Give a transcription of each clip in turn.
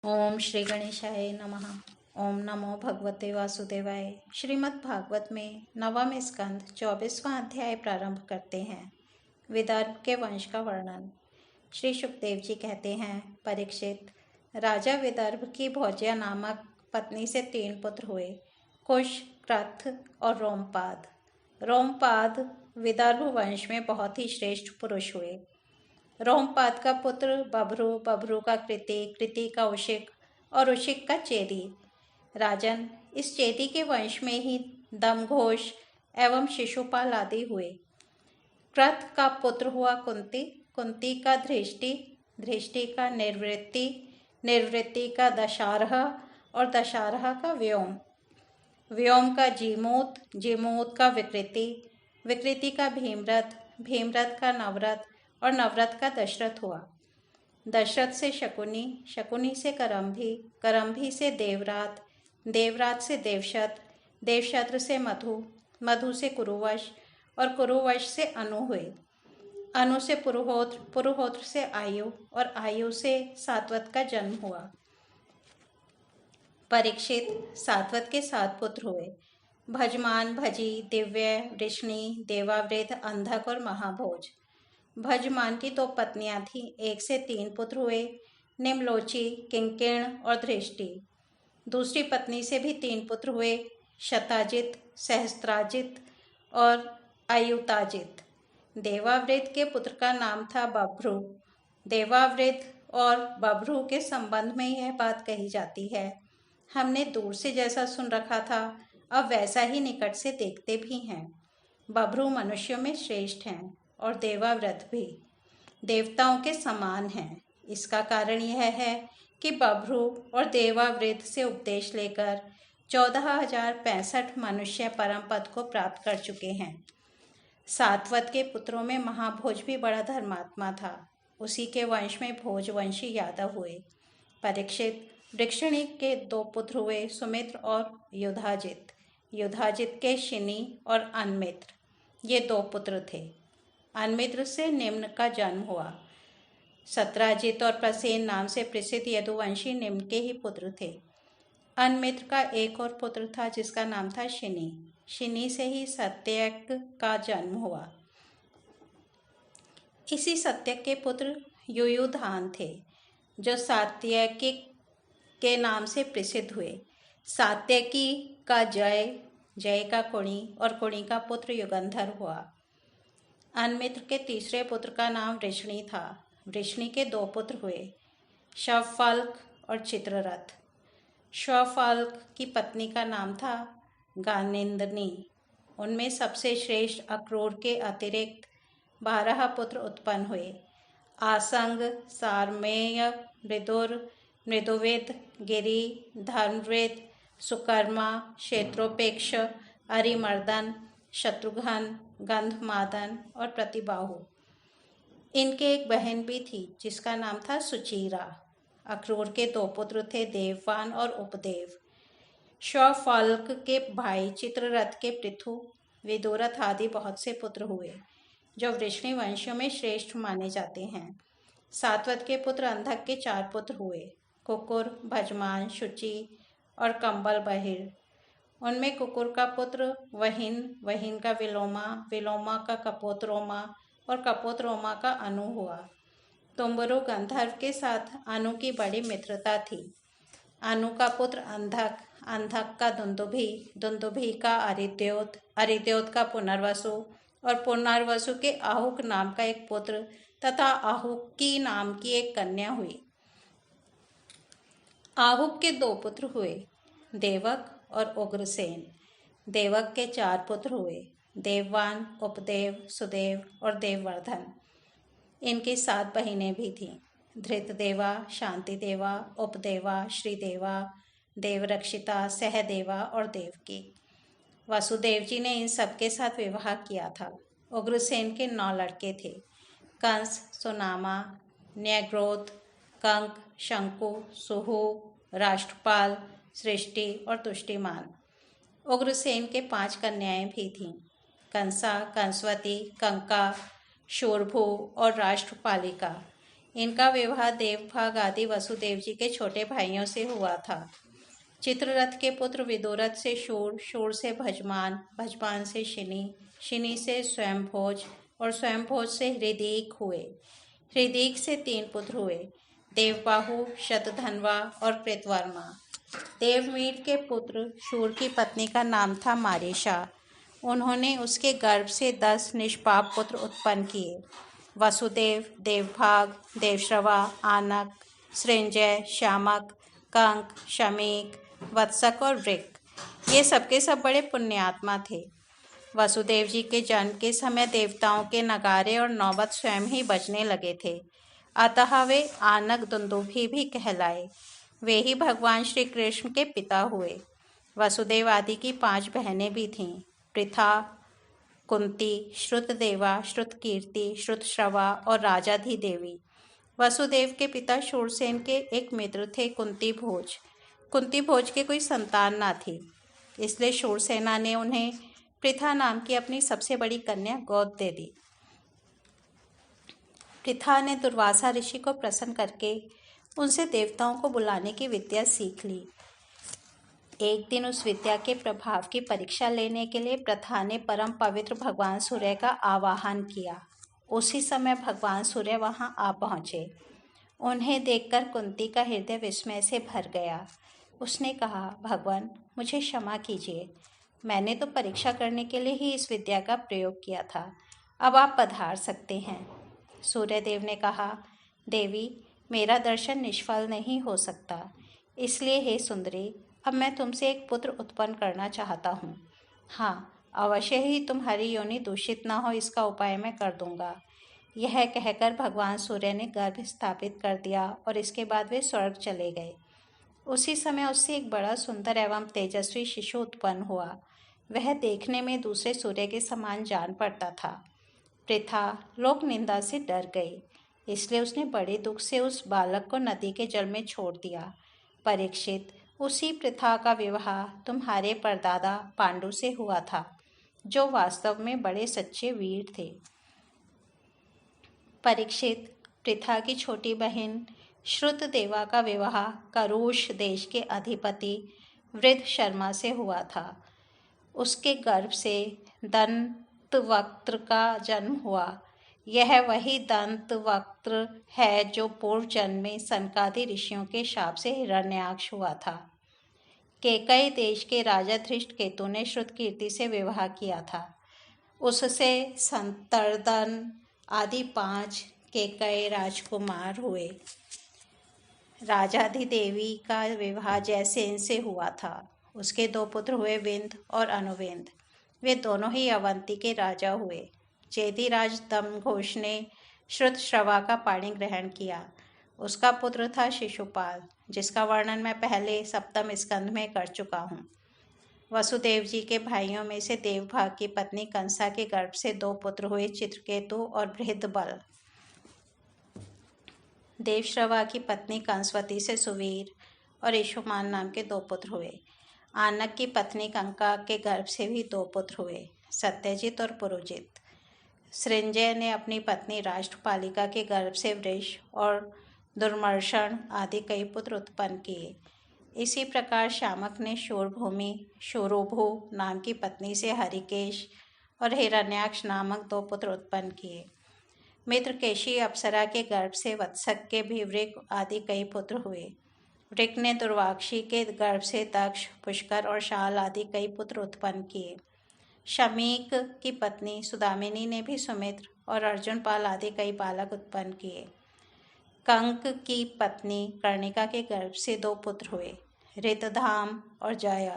ओम श्री गणेशाय नमः। ओम नमो भगवते वासुदेवाय। श्रीमद् भागवत में नवम स्कंद 24वां अध्याय प्रारंभ करते हैं। विदर्भ के वंश का वर्णन। श्री सुखदेव जी कहते हैं, परीक्षित, राजा विदर्भ की भोज्या नामक पत्नी से 3 पुत्र हुए, कुश, क्रथ और रोमपाद। रोमपाद विदर्भ वंश में बहुत ही श्रेष्ठ पुरुष हुए। रोमपाद का पुत्र बभ्रू, बभ्रू का कृति, कृति का उशिक और उशिक का चेदी। राजन, इस चेदी के वंश में ही दमघोष एवं शिशुपाल आदि हुए। क्रथ का पुत्र हुआ कुंती, कुंती का धृष्टि, धृष्टि का निर्वृत्ति, निर्वृत्ति का दशारह और दशारह का व्योम, व्योम का जीमूत, जीमूत का विकृति, विकृति का भीमरथ, भीमरथ का नवरथ और नवरथ का दशरथ हुआ। दशरथ से शकुनी, शकुनी से करम्भी, करम्भी से देवरात, देवरात से देवशत, देवशत्र से मधु, मधु से कुरुवश और कुरुवश से अनु हुए। अनु से पुरुहोत्र, पुरुहोत्र से आयु और आयु से सात्वत का जन्म हुआ। परीक्षित, सात्वत के 7 पुत्र हुए, भजमान, भजी, दिव्य, वृष्णि, देवावृत, अंधक और महाभोज। भजमान की 2 पत्नियां थीं, 1 से 3 पुत्र हुए, निम्लोची, किंकिण और धृष्टि। दूसरी पत्नी से भी 3 पुत्र हुए, शताजित, सहस्त्राजित और आयुताजित। देवावृत के पुत्र का नाम था बभ्रू। देवावृत और बभ्रू के संबंध में यह बात कही जाती है, हमने दूर से जैसा सुन रखा था, अब वैसा ही निकट से देखते भी हैं। बभ्रू मनुष्यों में श्रेष्ठ हैं और देवाव्रत भी देवताओं के समान हैं। इसका कारण यह है कि बभ्रू और देवाव्रत से उपदेश लेकर 14,065 मनुष्य परम पद को प्राप्त कर चुके हैं। सात्वत के पुत्रों में महाभोज भी बड़ा धर्मात्मा था। उसी के वंश में भोजवंशी यादव हुए। परीक्षित, वृक्षणी के 2 पुत्र हुए, सुमित्र और युधाजित। युधाजित के शिनी और अनमित्र, ये 2 पुत्र थे। अनमित्र से निम्न का जन्म हुआ। सत्राजित और प्रसेन नाम से प्रसिद्ध यदुवंशी निम्न के ही पुत्र थे। अनमित्र का एक और पुत्र था जिसका नाम था शिनी। शिनी से ही सत्यक का जन्म हुआ। इसी सत्यक के पुत्र युयुधान थे, जो सात्यकी के नाम से प्रसिद्ध हुए। सात्यकी का जय, जय का कुणी और कुणी का पुत्र युगंधर हुआ। अनमित्र के तीसरे पुत्र का नाम वृष्णि था। वृष्णि के 2 पुत्र हुए, शवफल्क और चित्ररथ। शवफल्क की पत्नी का नाम था गानिंदनी। उनमें सबसे श्रेष्ठ अक्रूर के अतिरिक्त 12 पुत्र उत्पन्न हुए। आसंग, सारमेय, मृदुर, मृदुविद, गिरि, धर्मवृत, सुकर्मा, क्षेत्रोपेक्ष, अरिमर्दन, शत्रुघ्न, गंधमादन और प्रतिबाहु। इनके एक बहन भी थी जिसका नाम था सुचीरा। अक्रूर के 2 पुत्र थे, देववान और उपदेव। शवफल्क के भाई चित्ररथ के पृथु, विदुरथ आदि बहुत से पुत्र हुए, जो वृष्णि वंशियों में श्रेष्ठ माने जाते हैं। सात्वत के पुत्र अंधक के 4 पुत्र हुए, कुकुर, भजमान, शुचि और कंबल बहिर। उनमें कुकुर का पुत्र वहिन, वहिन का विलोमा, विलोमा का कपोतरोमा और कपोतरोमा का अनु हुआ। तुम्बरु गंधर्व के साथ अनु की बड़ी मित्रता थी। अनु का पुत्र अंधक, अंधक का दुंदुभि, दुंदुभि का अरिद्योत, अरिद्योत का पुनर्वसु और पुनर्वसु के आहुक नाम का एक पुत्र तथा आहुकी नाम की एक कन्या हुई। आहुक के 2 पुत्र हुए, देवक और उग्रसेन। देवक के 4 पुत्र हुए, देववान, उपदेव, सुदेव और देववर्धन। इनकी 7 बहिनें भी थीं, धृतदेवा, शांतिदेवा, उपदेवा, श्रीदेवा, देवरक्षिता, सहदेवा और देवकी। वसुदेव जी ने इन सबके साथ विवाह किया था। उग्रसेन के 9 लड़के थे, कंस, सुनामा, न्यग्रोध, कंक, शंकु, सुहु, राष्ट्रपाल, सृष्टि और तुष्टिमान। उग्रसेन के 5 कन्याएं भी थीं, कंसा, कंसवती, कंका, शोरभू और राष्ट्रपालिका। इनका विवाह देवभाग आदि वसुदेव जी के छोटे भाइयों से हुआ था। चित्ररथ के पुत्र विदुरथ से शूर, शूर से भजमान, भजमान से शिनी, शिनी से स्वयंभोज और स्वयंभोज से हृदीक हुए। हृदीक से 3 पुत्र हुए, देवबाहु, शतधन्वा और कृतवर्मा। देवमीट के पुत्र शूर की पत्नी का नाम था मारीशा। उन्होंने उसके गर्भ से 10 निष्पाप पुत्र उत्पन्न किए, वसुदेव, देवभाग, देवश्रवा, आनक, सृंजय, श्यामक, कंक, शमीक, वत्सक और वृक। ये सबके सब बड़े पुण्यात्मा थे। वसुदेव जी के जन्म के समय देवताओं के नगारे और नौबत स्वयं ही बजने लगे थे, अतः वे आनक दुंदुभी भी कहलाए। वे ही भगवान श्री कृष्ण के पिता हुए। वसुदेव आदि की 5 बहनें भी थीं, पृथा, कुंती, श्रुतदेवा, श्रुतकीर्ति, श्रुतश्रवा और राजाधि देवी। वसुदेव के पिता शूरसेन के एक मित्र थे कुंती भोज। कुंती भोज के कोई संतान ना थी, इसलिए शूरसेना ने उन्हें पृथा नाम की अपनी सबसे बड़ी कन्या गोद दे दी। पृथा ने दुर्वासा ऋषि को प्रसन्न करके उनसे देवताओं को बुलाने की विद्या सीख ली। एक दिन उस विद्या के प्रभाव की परीक्षा लेने के लिए पृथा ने परम पवित्र भगवान सूर्य का आवाहन किया। उसी समय भगवान सूर्य वहां आ पहुंचे। उन्हें देखकर कुंती का हृदय विस्मय से भर गया। उसने कहा, भगवान, मुझे क्षमा कीजिए, मैंने तो परीक्षा करने के लिए ही इस विद्या का प्रयोग किया था। अब आप पधार सकते हैं। सूर्यदेव ने कहा, देवी, मेरा दर्शन निष्फल नहीं हो सकता, इसलिए हे सुंदरी, अब मैं तुमसे एक पुत्र उत्पन्न करना चाहता हूँ। हाँ, अवश्य ही तुम्हारी योनि दूषित न हो, इसका उपाय मैं कर दूंगा। यह कहकर भगवान सूर्य ने गर्भ स्थापित कर दिया और इसके बाद वे स्वर्ग चले गए। उसी समय उससे एक बड़ा सुंदर एवं तेजस्वी शिशु उत्पन्न हुआ। वह देखने में दूसरे सूर्य के समान जान पड़ता था। पृथा लोक निंदा से डर गई, इसलिए उसने बड़े दुख से उस बालक को नदी के जल में छोड़ दिया। परीक्षित, उसी पृथा का विवाह तुम्हारे परदादा पांडु से हुआ था, जो वास्तव में बड़े सच्चे वीर थे। परीक्षित, पृथा की छोटी बहन श्रुतदेवा का विवाह करुष देश के अधिपति वृद्ध शर्मा से हुआ था। उसके गर्भ से दंतवक्त्र का जन्म हुआ। यह वही दंतवक्त्र है जो पूर्व जन्म में सनकादि ऋषियों के शाप से हिरण्याक्ष हुआ था। केकई देश के राजा धृष्टकेतु ने श्रुतकीर्ति से विवाह किया था। उससे संतर्दन आदि 5 केकई राजकुमार हुए। राजाधिदेवी का विवाह जयसेन से हुआ था। उसके 2 पुत्र हुए, विंध्य और अनुविंद। वे दोनों ही अवंती के राजा हुए। चेदीराज दमघोष ने श्रुतश्रवा का पाणी ग्रहण किया। उसका पुत्र था शिशुपाल, जिसका वर्णन मैं पहले 7वें स्कंध में कर चुका हूँ। वसुदेव जी के भाइयों में से देवभाग की पत्नी कंसा के गर्भ से 2 पुत्र हुए, चित्रकेतु और बृहदबल। देवश्रवा की पत्नी कंसवती से सुवीर और यशोमान नाम के 2 पुत्र हुए। आनक की पत्नी कंका के गर्भ से भी 2 पुत्र हुए, सत्यजित और पुरुजित। सृंजय ने अपनी पत्नी राष्ट्रपालिका के गर्भ से वृष और दुर्मर्षण आदि कई पुत्र उत्पन्न किए। इसी प्रकार शामक ने शूरभूमि, शूरोभु नाम की पत्नी से हरिकेश और हिरण्याक्ष नामक 2 पुत्र उत्पन्न किए। मित्रकेशी अप्सरा के गर्भ से वत्सक के भी वृक आदि कई पुत्र हुए। वृक ने दुर्वाक्षी के गर्भ से दक्ष, पुष्कर और शाल आदि कई पुत्र उत्पन्न किए। शमीक की पत्नी सुदामिनी ने भी सुमित्र और अर्जुनपाल आदि कई बालक उत्पन्न किए। कंक की पत्नी कर्णिका के गर्भ से 2 पुत्र हुए, ऋतधाम और जय।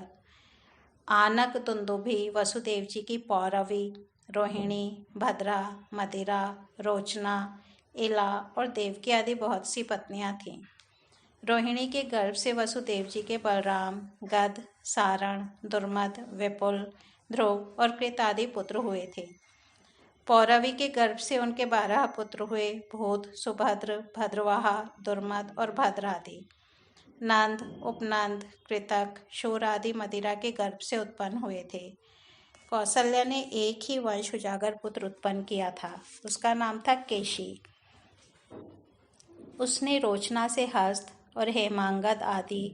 आनक दुंदुभी वसुदेव जी की पौरवी, रोहिणी, भद्रा, मदिरा, रोचना, इला और देवकी आदि बहुत सी पत्नियां थीं। रोहिणी के गर्भ से वसुदेव जी के बलराम, गद, सारण, दुर्मद, विपुल, ध्रुव और कृत आदि पुत्र हुए थे। पौरवी के गर्भ से उनके 12 पुत्र हुए, भूत, सुभद्र, भद्रवाहा, दुर्मद और भद्र आदि। नंद, उपनंद, कृतक, शूर आदि मदिरा के गर्भ से उत्पन्न हुए थे। कौसल्या ने एक ही वंश उजागर पुत्र उत्पन्न किया था, उसका नाम था केशी। उसने रोचना से हस्त और हेमांगद आदि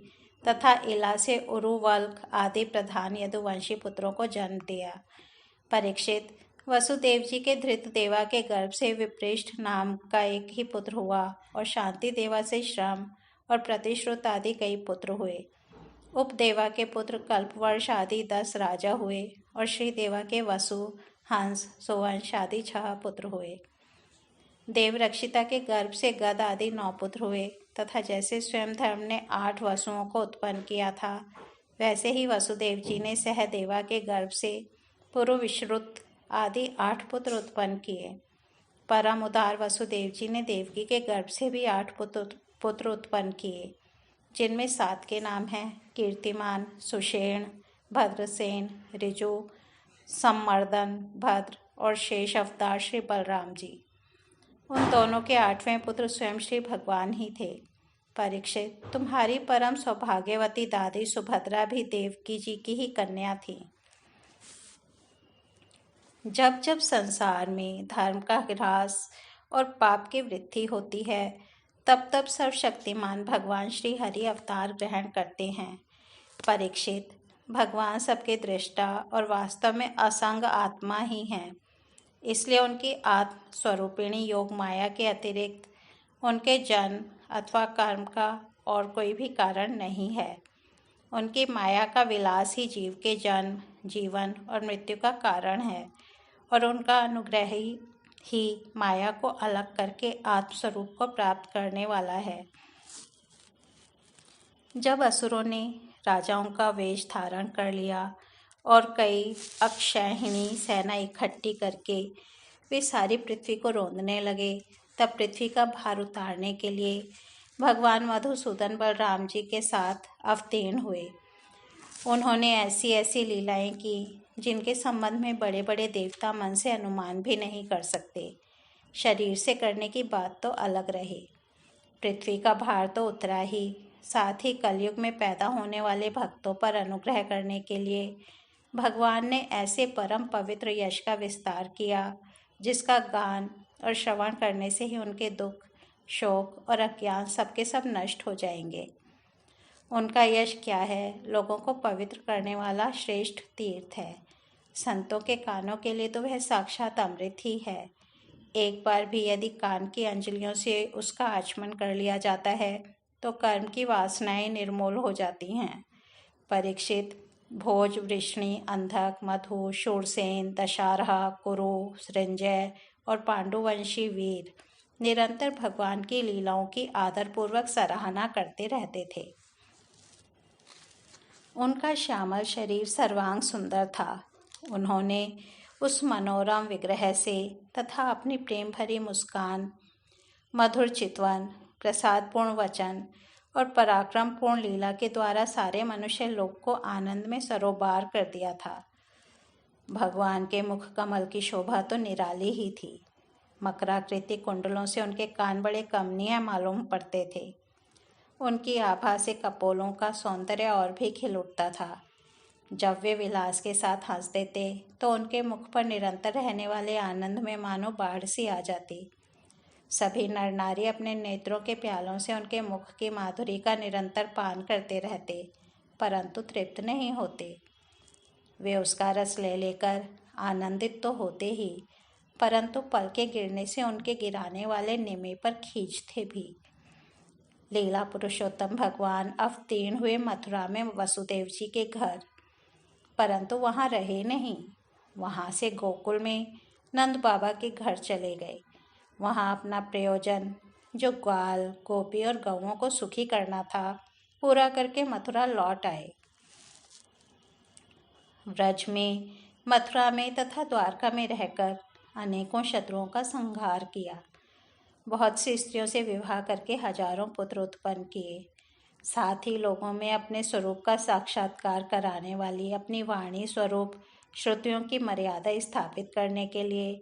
तथा इला से उरुवल्क आदि प्रधान यदुवंशी पुत्रों को जन्म दिया। परीक्षित, वसुदेव जी के धृतदेवा के गर्भ से विपृष्ठ नाम का एक ही पुत्र हुआ और शांति देवा से श्रम और प्रतिश्रुत आदि कई पुत्र हुए। उपदेवा के पुत्र कल्पवर्ष आदि 10 राजा हुए और श्रीदेवा के वसु, हंस, सुवंश आदि 6 पुत्र हुए। देवरक्षिता के गर्भ से गद आदि 9 पुत्र हुए तथा जैसे स्वयं धर्म ने 8 वसुओं को उत्पन्न किया था, वैसे ही वसुदेव जी ने सहदेवा के गर्भ से पुरुविश्रुत आदि 8 पुत्र उत्पन्न किए। परम उदार वसुदेव जी ने देवकी के गर्भ से भी 8 पुत्र उत्पन्न किए, जिनमें 7 के नाम हैं कीर्तिमान, सुषेण, भद्रसेन, ऋजु, सम्मर्दन, भद्र और शेष अवतार श्री बलराम जी। उन दोनों के 8वें पुत्र स्वयं श्री भगवान ही थे। परीक्षित, तुम्हारी परम सौभाग्यवती दादी सुभद्रा भी देवकी जी की ही कन्या थी। जब जब संसार में धर्म का ह्रास और पाप की वृद्धि होती है, तब तब सर्वशक्तिमान भगवान श्री हरि अवतार ग्रहण करते हैं। परीक्षित, भगवान सबके दृष्टा और वास्तव में असंग आत्मा ही हैं। इसलिए उनकी आत्म स्वरूपिणी योग माया के अतिरिक्त उनके जन्म अथवा कर्म का और कोई भी कारण नहीं है। उनकी माया का विलास ही जीव के जन्म, जीवन और मृत्यु का कारण है और उनका अनुग्रह ही माया को अलग करके आत्मस्वरूप को प्राप्त करने वाला है। जब असुरों ने राजाओं का वेश धारण कर लिया और कई अक्षयहिणी सेना इकट्ठी करके वे सारी पृथ्वी को रौंदने लगे, तब पृथ्वी का भार उतारने के लिए भगवान मधुसूदन बलराम जी के साथ अवतीर्ण हुए। उन्होंने ऐसी ऐसी लीलाएं की जिनके संबंध में बड़े बड़े देवता मन से अनुमान भी नहीं कर सकते। शरीर से करने की बात तो अलग रही, पृथ्वी का भार तो उतरा ही, साथ ही कलयुग में पैदा होने वाले भक्तों पर अनुग्रह करने के लिए भगवान ने ऐसे परम पवित्र यश का विस्तार किया जिसका गान और श्रवण करने से ही उनके दुख, शोक और अज्ञान सबके सब नष्ट हो जाएंगे। उनका यश क्या है? लोगों को पवित्र करने वाला श्रेष्ठ तीर्थ है। संतों के कानों के लिए तो वह साक्षात अमृत ही है। एक बार भी यदि कान की अंजलियों से उसका आचमन कर लिया जाता है तो कर्म की वासनाएं निर्मूल हो जाती हैं। परीक्षित, भोज, वृष्णि, अंधक, मधु, शूरसेन, दशारहा, कुरु, सृंजय और पांडुवंशी वीर निरंतर भगवान की लीलाओं की आदरपूर्वक सराहना करते रहते थे। उनका श्यामल शरीर सर्वांग सुंदर था। उन्होंने उस मनोरम विग्रह से तथा अपनी प्रेम भरी मुस्कान, मधुर चितवन, प्रसादपूर्ण वचन और पराक्रमपूर्ण लीला के द्वारा सारे मनुष्य लोक को आनंद में सरोबार कर दिया था। भगवान के मुख कमल की शोभा तो निराली ही थी। मकराकृति कुंडलों से उनके कान बड़े कमनीय मालूम पड़ते थे। उनकी आभा से कपोलों का सौंदर्य और भी खिल उठता था। जब वे विलास के साथ हंसते थे तो उनके मुख पर निरंतर रहने वाले आनंद में मानो बाढ़ सी आ जाती। सभी नर नारी अपने नेत्रों के प्यालों से उनके मुख की माधुरी का निरंतर पान करते रहते, परंतु तृप्त नहीं होते। वे उसका रस ले लेकर आनंदित तो होते ही, परंतु पलके गिरने से उनके गिराने वाले निमे पर खींचते भी। लीला पुरुषोत्तम भगवान अवतीर्ण हुए मथुरा में वसुदेव जी के घर, परंतु वहाँ रहे नहीं। वहाँ से गोकुल में नंद बाबा के घर चले गए। वहाँ अपना प्रयोजन, जो ग्वाल, गोपी और गौओं को सुखी करना था, पूरा करके मथुरा लौट आए। व्रज में, मथुरा में तथा द्वारका में रहकर अनेकों शत्रुओं का संहार किया। बहुत सी स्त्रियों से विवाह करके हजारों पुत्र उत्पन्न किए। साथ ही लोगों में अपने स्वरूप का साक्षात्कार कराने वाली अपनी वाणी स्वरूप श्रुतियों की मर्यादा स्थापित करने के लिए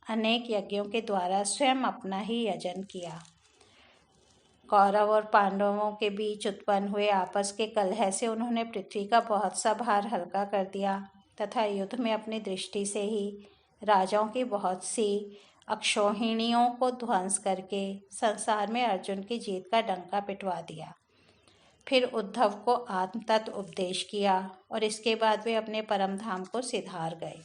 अनेक यज्ञों के द्वारा स्वयं अपना ही यजन किया। कौरव और पांडवों के बीच उत्पन्न हुए आपस के कलह से उन्होंने पृथ्वी का बहुत सा भार हल्का कर दिया तथा युद्ध में अपनी दृष्टि से ही राजाओं की बहुत सी अक्षौहिणियों को ध्वंस करके संसार में अर्जुन की जीत का डंका पिटवा दिया। फिर उद्धव को आत्म तत्व उपदेश किया और इसके बाद वे अपने परम धाम को सिधार गए।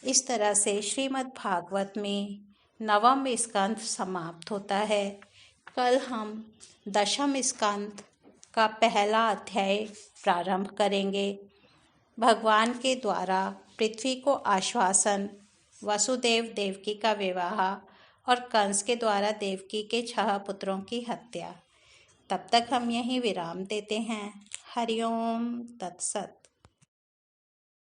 इस तरह से श्रीमद् भागवत में 9वां स्कंध समाप्त होता है। कल हम 10वें स्कंध का पहला अध्याय प्रारंभ करेंगे। भगवान के द्वारा पृथ्वी को आश्वासन, वसुदेव देवकी का विवाह और कंस के द्वारा देवकी के 6 पुत्रों की हत्या। तब तक हम यहीं विराम देते हैं। हरिओम तत्सत।